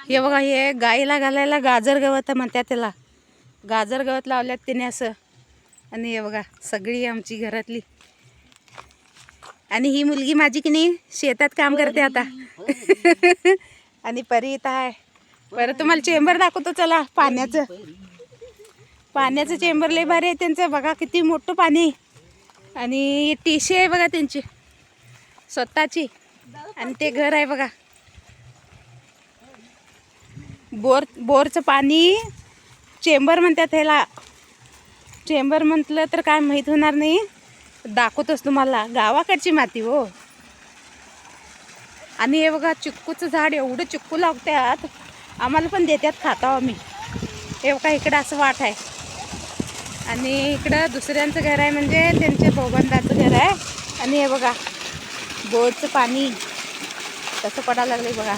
हे बघा, हे गाईला घालायला गाजर गवत म्हणतात त्याला. गाजर गवत लावल्यात त्याने असं. आणि हे बघा सगळी आमची घरातली. आणि ही मुलगी माझी की नाही शेतात काम करते आता. आणि परी इथं आहे. बरं तुम्हाला चेंबर दाखवतो चला. पाण्याचं चेंबर लय भारी आहे त्यांचं. बघा किती मोठं पाणी. आणि टीशी आहे बघा त्यांची स्वतःची. आणि ते घर आहे बघा. बोरचं पाणी चेंबर म्हणतात ह्याला. चेंबर म्हटलं तर काय माहीत होणार नाही. दाखवतोच तुम्हाला. गावाकडची माती हो. आणि हे बघा चिक्कूचं झाड. एवढं चिक्कू लागतात. आम्हाला पण देतात खातो आम्ही. हे बघा इकडं असं वाट आहे. आणि इकडं दुसऱ्यांचं घर आहे म्हणजे त्यांच्या भाऊबंदाचं घर आहे. आणि हे बघा बोरचं पाणी कसं पडायला लागलं बघा.